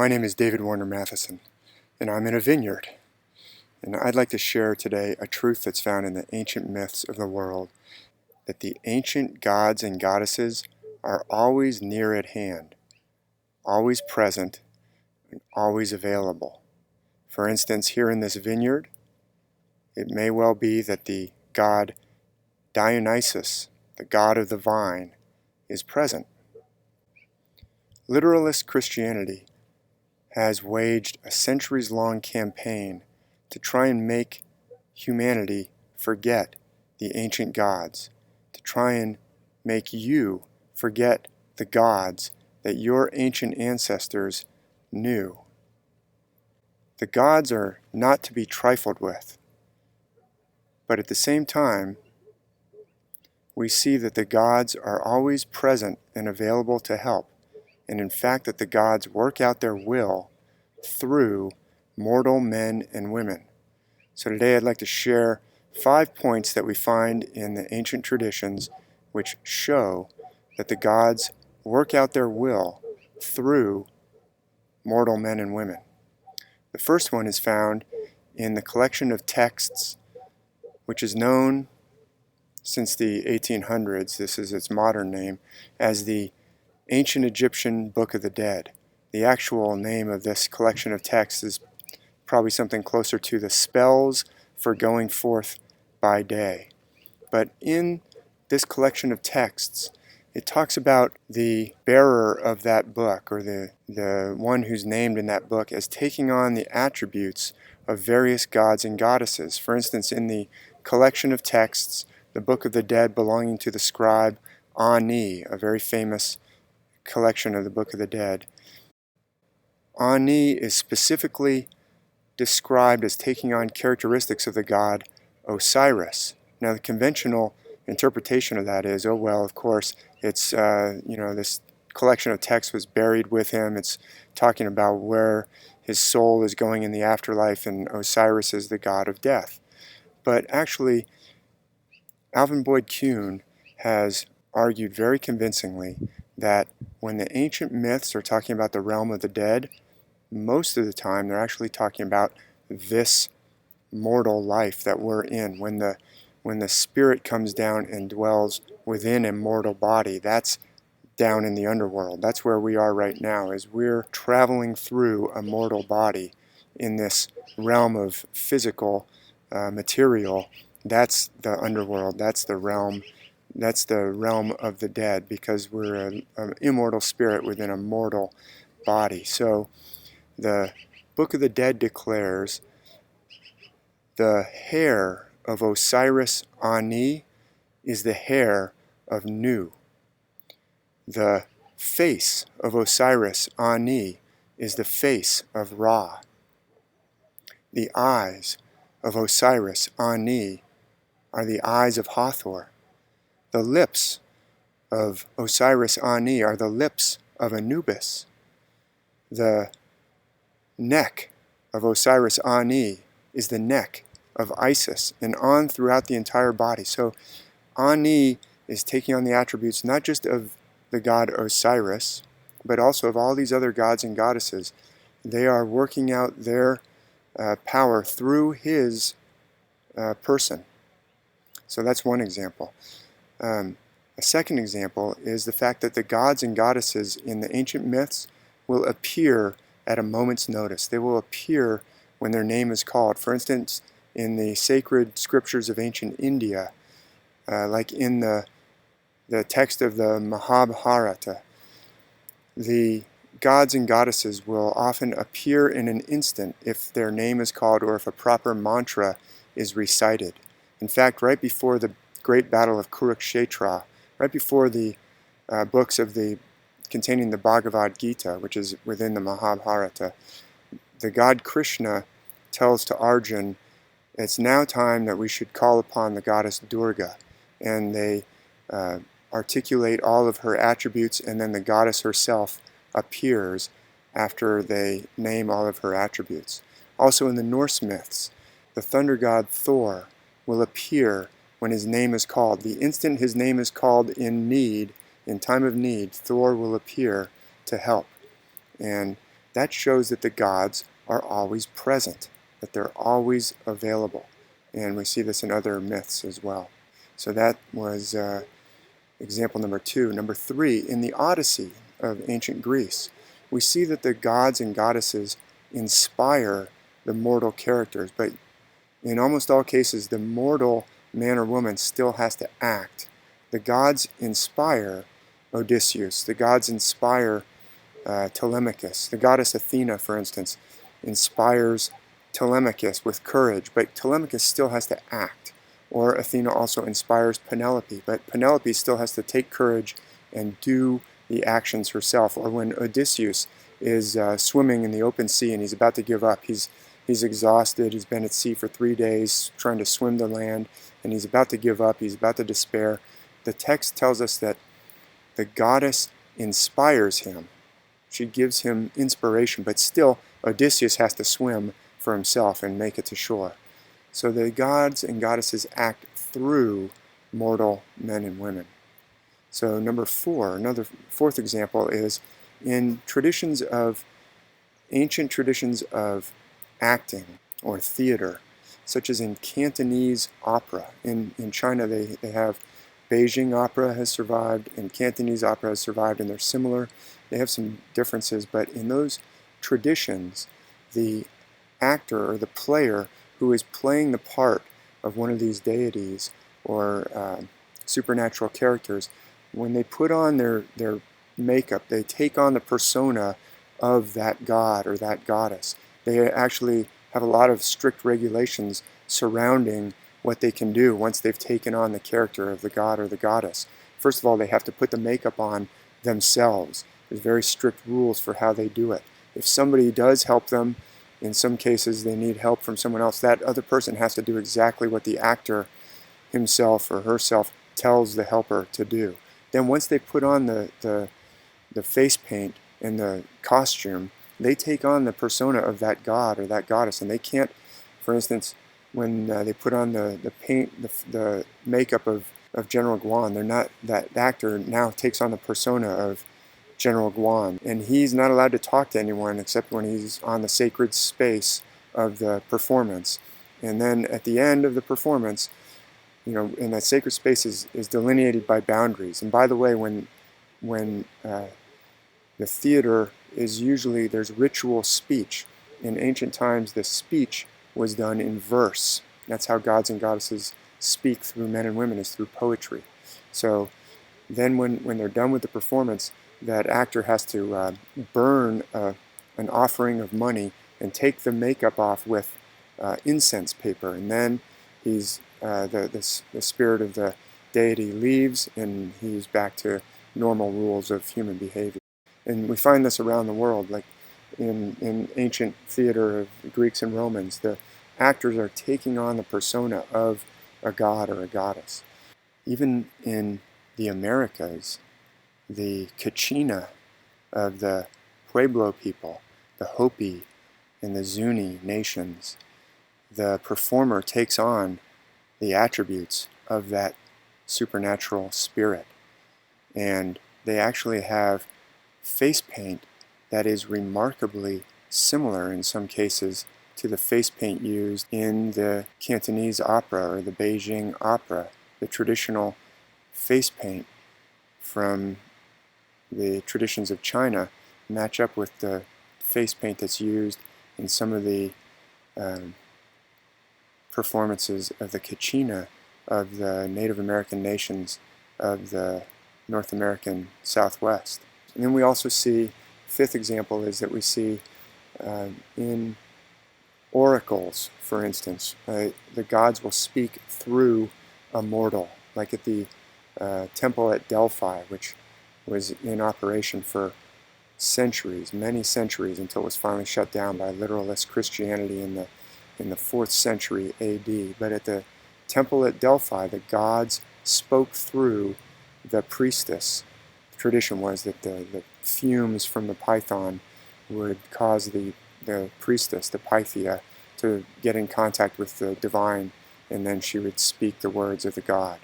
My name is David Warner Matheson, and I'm in a vineyard. And I'd like to share today a truth that's found in the ancient myths of the world, that the ancient gods and goddesses are always near at hand, always present, and always available. For instance, here in this vineyard, it may well be that the god Dionysus, the god of the vine, is present. Literalist Christianity has waged a centuries-long campaign to try and make humanity forget the ancient gods, to try and make you forget the gods that your ancient ancestors knew. The gods are not to be trifled with, but at the same time, we see that the gods are always present and available to help, and in fact that the gods work out their will through mortal men and women. So today I'd like to share 5 points that we find in the ancient traditions which show that the gods work out their will through mortal men and women. The first one is found in the collection of texts which is known since the 1800s, this is its modern name, as the Ancient Egyptian Book of the Dead. The actual name of this collection of texts is probably something closer to the Spells for Going Forth by Day. But in this collection of texts, it talks about the bearer of that book, or the one who's named in that book, as taking on the attributes of various gods and goddesses. For instance, in the collection of texts, the Book of the Dead belonging to the scribe Ani, a very famous collection of the Book of the Dead. Ani is specifically described as taking on characteristics of the god Osiris. Now, the conventional interpretation of that is, oh well, of course, it's this collection of texts was buried with him. It's talking about where his soul is going in the afterlife, and Osiris is the god of death. But actually, Alvin Boyd Kuhn has argued very convincingly that when the ancient myths are talking about the realm of the dead, most of the time they're actually talking about this mortal life that we're in. When the spirit comes down and dwells within a mortal body, that's down in the underworld. That's where we are right now, as we're traveling through a mortal body in this realm of physical material. That's the underworld. That's the realm of the dead, because we're an immortal spirit within a mortal body. So the Book of the Dead declares the hair of Osiris Ani is the hair of Nu. The face of Osiris Ani is the face of Ra. The eyes of Osiris Ani are the eyes of Hathor. The lips of Osiris Ani are the lips of Anubis. The neck of Osiris Ani is the neck of Isis, and on throughout the entire body. So Ani is taking on the attributes not just of the god Osiris, but also of all these other gods and goddesses. They are working out their power through his person. So that's one example. A second example is the fact that the gods and goddesses in the ancient myths will appear at a moment's notice. They will appear when their name is called. For instance, in the sacred scriptures of ancient India, like in the text of the Mahabharata, the gods and goddesses will often appear in an instant if their name is called or if a proper mantra is recited. In fact, right before the great battle of Kurukshetra, right before the books containing the Bhagavad Gita, which is within the Mahabharata, the god Krishna tells to Arjun, it's now time that we should call upon the goddess Durga. And they articulate all of her attributes, and then the goddess herself appears after they name all of her attributes. Also in the Norse myths, the thunder god Thor will appear when his name is called. The instant his name is called in need, in time of need, Thor will appear to help. And that shows that the gods are always present, that they're always available. And we see this in other myths as well. So that was example number 2. Number 3, in the Odyssey of ancient Greece, we see that the gods and goddesses inspire the mortal characters, but in almost all cases, the mortal man or woman still has to act. The gods inspire Odysseus. The gods inspire Telemachus. The goddess Athena, for instance, inspires Telemachus with courage, but Telemachus still has to act. Or Athena also inspires Penelope, but Penelope still has to take courage and do the actions herself. Or when Odysseus is swimming in the open sea and he's about to give up, he's exhausted, he's been at sea for 3 days trying to swim to land, and he's about to give up, he's about to despair. The text tells us that the goddess inspires him. She gives him inspiration, but still Odysseus has to swim for himself and make it to shore. So the gods and goddesses act through mortal men and women. So number 4, another fourth example is in ancient traditions of acting or theater, such as in Cantonese opera. In China they have Beijing opera has survived and Cantonese opera has survived, and they're similar. They have some differences, but in those traditions, the actor or the player who is playing the part of one of these deities or supernatural characters, when they put on their makeup, they take on the persona of that god or that goddess. They actually have a lot of strict regulations surrounding what they can do once they've taken on the character of the god or the goddess. First of all, they have to put the makeup on themselves. There's very strict rules for how they do it. If somebody does help them, in some cases they need help from someone else, that other person has to do exactly what the actor himself or herself tells the helper to do. Then once they put on the face paint and the costume, they take on the persona of that god or that goddess, and they can't, for instance, when they put on the paint, the makeup of General Guan, that actor now takes on the persona of General Guan, and he's not allowed to talk to anyone except when he's on the sacred space of the performance. And then at the end of the performance, and that sacred space is delineated by boundaries. And by the way, when the theater is usually, there's ritual speech. In ancient times, the speech was done in verse. That's how gods and goddesses speak through men and women, is through poetry. So then when they're done with the performance, that actor has to burn an offering of money and take the makeup off with incense paper. And then the spirit of the deity leaves, and he's back to normal rules of human behavior. And we find this around the world, like in ancient theater of Greeks and Romans. The actors are taking on the persona of a god or a goddess. Even in the Americas, the Kachina of the Pueblo people, the Hopi and the Zuni nations, the performer takes on the attributes of that supernatural spirit. And they actually have face paint that is remarkably similar in some cases to the face paint used in the Cantonese opera or the Beijing opera. The traditional face paint from the traditions of China match up with the face paint that's used in some of the performances of the Kachina of the Native American nations of the North American Southwest. And then we also see, fifth example is that we see in oracles, for instance, the gods will speak through a mortal, like at the temple at Delphi, which was in operation for centuries, many centuries, until it was finally shut down by Literalist Christianity in the 4th century AD. But at the temple at Delphi, the gods spoke through the priestess. The tradition was that the fumes from the python would cause the priestess, the Pythia, to get in contact with the divine, and then she would speak the words of the god.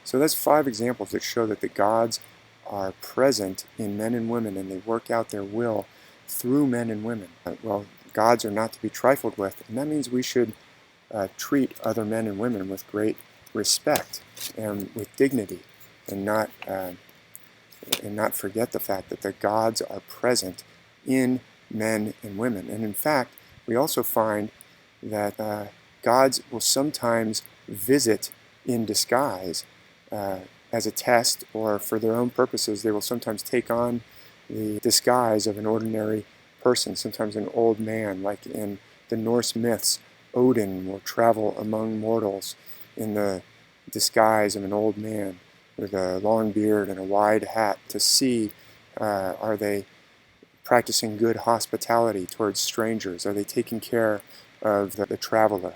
So that's 5 examples that show that the gods are present in men and women, and they work out their will through men and women. Well, gods are not to be trifled with, and that means we should treat other men and women with great respect and with dignity, and not forget the fact that the gods are present in men and women. And in fact, we also find that gods will sometimes visit in disguise as a test, or for their own purposes. They will sometimes take on the disguise of an ordinary person, sometimes an old man. Like in the Norse myths, Odin will travel among mortals in the disguise of an old man with a long beard and a wide hat to see, are they practicing good hospitality towards strangers? Are they taking care of the traveler?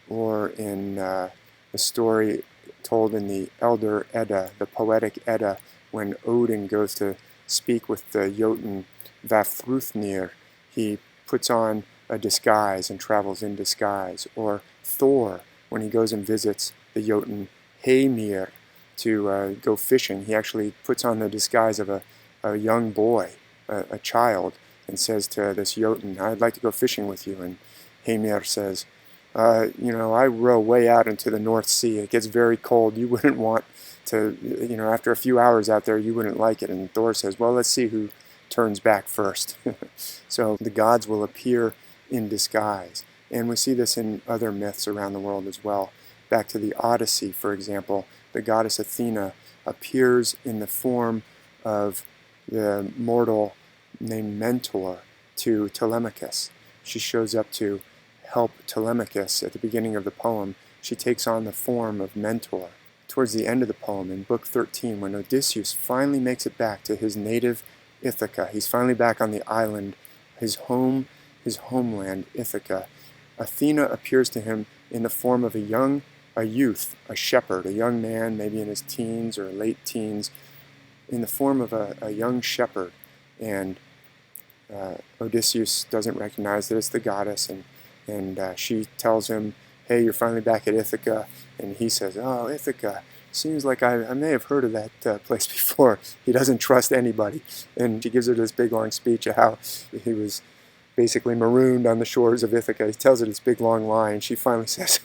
Or in the story told in the Elder Edda, the poetic Edda, when Odin goes to speak with the Jotun Vafthrûdnir, he puts on a disguise and travels in disguise. Or Thor, when he goes and visits the Jotun Heimir to go fishing, he actually puts on the disguise of a young boy, a child, and says to this Jotun, "I'd like to go fishing with you." And Heimir says, I row way out into the North Sea. It gets very cold. You wouldn't want to, after a few hours out there, you wouldn't like it. And Thor says, well, let's see who turns back first. So the gods will appear in disguise. And we see this in other myths around the world as well. Back to the Odyssey, for example, the goddess Athena appears in the form of the mortal named Mentor to Telemachus. She shows up to help Telemachus at the beginning of the poem. She takes on the form of Mentor. Towards the end of the poem, in Book 13, when Odysseus finally makes it back to his native Ithaca, he's finally back on the island, his homeland, Ithaca, Athena appears to him in the form of a youth, a shepherd, a young man, maybe in his teens or late teens, in the form of a young shepherd. And Odysseus doesn't recognize that it's the goddess, and she tells him, hey, you're finally back at Ithaca. And he says, oh, Ithaca, seems like I may have heard of that place before. He doesn't trust anybody. And she gives her this big long speech of how he was basically marooned on the shores of Ithaca. He tells her this big long lie, and she finally says,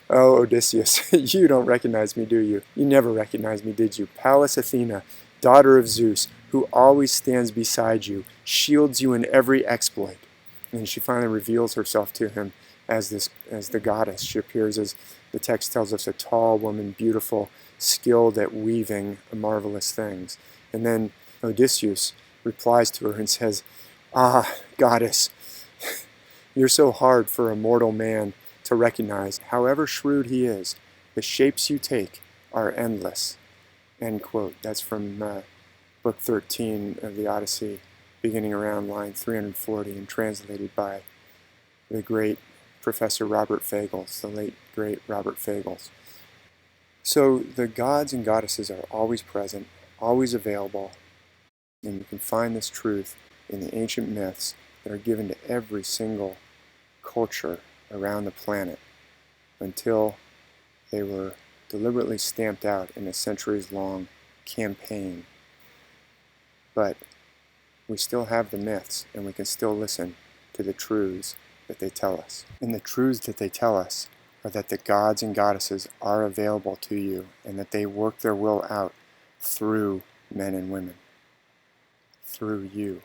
oh, Odysseus, you don't recognize me, do you? You never recognized me, did you? Pallas Athena, daughter of Zeus, who always stands beside you, shields you in every exploit. And she finally reveals herself to him as the goddess. She appears, as the text tells us, a tall woman, beautiful, skilled at weaving marvelous things. And then Odysseus replies to her and says, ah, goddess, you're so hard for a mortal man to recognize. However shrewd he is, the shapes you take are endless. End quote. That's from Book 13 of the Odyssey, beginning around line 340 and translated by the great Professor Robert Fagles, the late great Robert Fagles. So the gods and goddesses are always present, always available, and you can find this truth in the ancient myths that are given to every single culture around the planet until they were deliberately stamped out in a centuries-long campaign. But we still have the myths, and we can still listen to the truths that they tell us. And the truths that they tell us are that the gods and goddesses are available to you, and that they work their will out through men and women, through you.